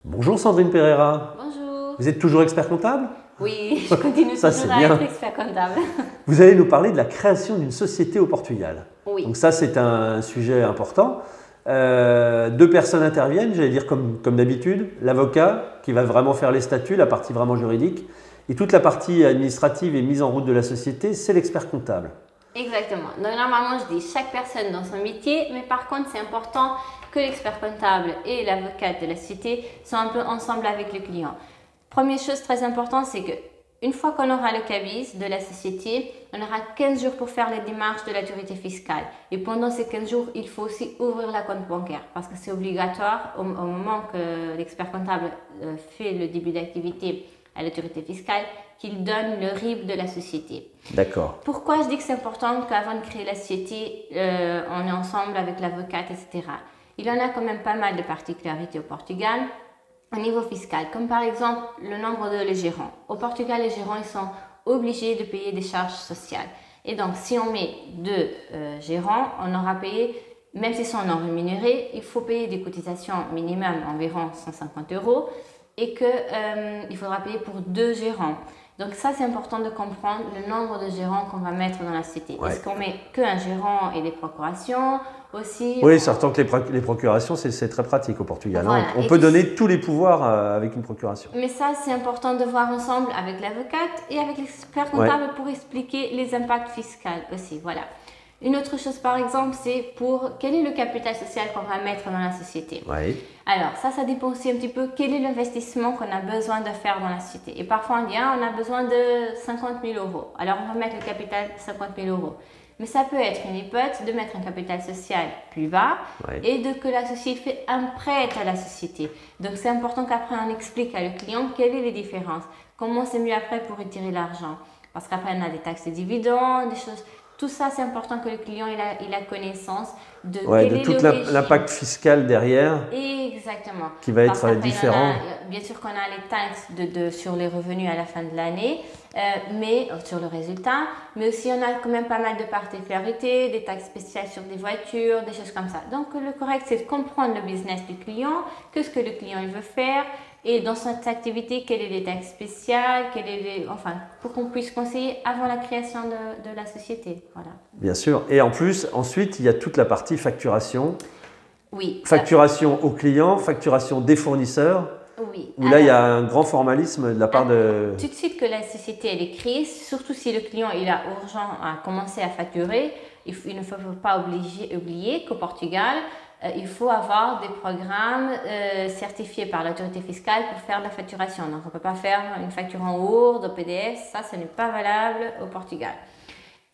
Bonjour Sandrine Pereira. Bonjour. Vous êtes toujours expert comptable? Oui, je continue Ça, toujours c'est à bien. être expert comptable. Vous allez nous parler de la création d'une société au Portugal. Oui. Donc ça, c'est un sujet important. Deux personnes interviennent, j'allais dire comme d'habitude. L'avocat qui va vraiment faire les statuts, la partie vraiment juridique. Et toute la partie administrative et mise en route de la société, c'est l'expert comptable. Exactement. Donc normalement, je dis chaque personne dans son métier, mais par contre, c'est important que l'expert comptable et l'avocat de la société soient un peu ensemble avec le client. Première chose très importante, c'est que une fois qu'on aura le cabis de la société, on aura 15 jours pour faire les démarches de l'autorité fiscale. Et pendant ces 15 jours, il faut aussi ouvrir la compte bancaire parce que c'est obligatoire au moment que l'expert comptable fait le début d'activité à l'autorité fiscale qu'il donne le RIB de la société. D'accord. Pourquoi je dis que c'est important qu'avant de créer la société, on est ensemble avec l'avocate, etc. Il y en a quand même pas mal de particularités au Portugal au niveau fiscal, comme par exemple le nombre de gérants. Au Portugal, les gérants ils sont obligés de payer des charges sociales. Et donc, si on met deux gérants, on aura payé, même s'ils sont non rémunérés, il faut payer des cotisations minimum environ 150 €. Et qu'il faudra payer pour deux gérants. Donc ça, c'est important de comprendre le nombre de gérants qu'on va mettre dans la société. Ouais. Est-ce qu'on met qu'un gérant et des procurations aussi? Oui, certain que les procurations, c'est très pratique au Portugal. Voilà. Hein. On peut donner tous les pouvoirs avec une procuration. Mais ça, c'est important de voir ensemble avec l'avocate et avec l'expert comptable pour expliquer les impacts fiscaux aussi. Voilà. Une autre chose, par exemple, c'est pour quel est le capital social qu'on va mettre dans la société. Oui. Alors, ça dépend aussi un petit peu quel est l'investissement qu'on a besoin de faire dans la société. Et parfois, on dit, on a besoin de 50 000 €. Alors, on va mettre le capital 50 000 €. Mais ça peut être une hypothèse de mettre un capital social plus bas et que la société fait un prêt à la société. Donc, c'est important qu'après, on explique à le client quelles sont les différences. Comment c'est mieux après pour retirer l'argent. Parce qu'après, on a des taxes de dividendes, des choses... Tout ça, c'est important que le client ait la connaissance de tout l'impact fiscal derrière. Exactement. Qui va être différent. Bien sûr qu'on a les taxes sur les revenus à la fin de l'année, mais sur le résultat, mais aussi on a quand même pas mal de particularités, des taxes spéciales sur des voitures, des choses comme ça. Donc le correct, c'est de comprendre le business du client, qu'est-ce que le client il veut faire. Et dans cette activité, quelles sont les taxes spéciales, pour qu'on puisse conseiller avant la création de la société. Voilà. Bien sûr. Et en plus, ensuite, il y a toute la partie facturation. Oui. Facturation aux clients, facturation des fournisseurs. Oui. Où là, il y a un grand formalisme de la part de... Tout de suite que la société elle est créée, surtout si le client il a urgent à commencer à facturer, il ne faut pas oublier qu'au Portugal, il faut avoir des programmes certifiés par l'autorité fiscale pour faire de la facturation. Donc, on ne peut pas faire une facture en Word, au PDF, ça, ce n'est pas valable au Portugal.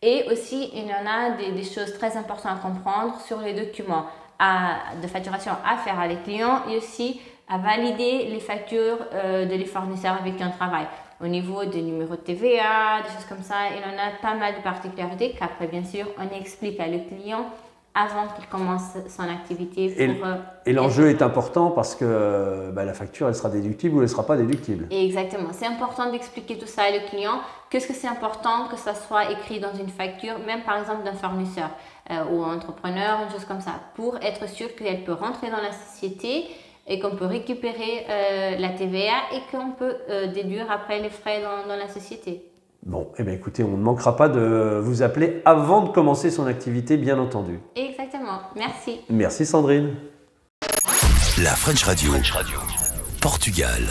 Et aussi, il y en a des choses très importantes à comprendre sur les documents de facturation à faire à les clients et aussi à valider les factures des fournisseurs avec qui on travaille. Au niveau des numéros de TVA, des choses comme ça, il y en a pas mal de particularités qu'après, bien sûr, on explique à le client avant qu'il commence son activité. Et l'enjeu est important parce que la facture, elle sera déductible ou elle ne sera pas déductible. Exactement. C'est important d'expliquer tout ça à le client. Qu'est-ce que c'est important que ça soit écrit dans une facture, même par exemple d'un fournisseur ou entrepreneur, une chose comme ça, pour être sûr qu'elle peut rentrer dans la société et qu'on peut récupérer la TVA et qu'on peut déduire après les frais dans la société. Bon, eh bien écoutez, on ne manquera pas de vous appeler avant de commencer son activité, bien entendu. Exactement. Merci. Merci Sandrine. La French Radio. Portugal.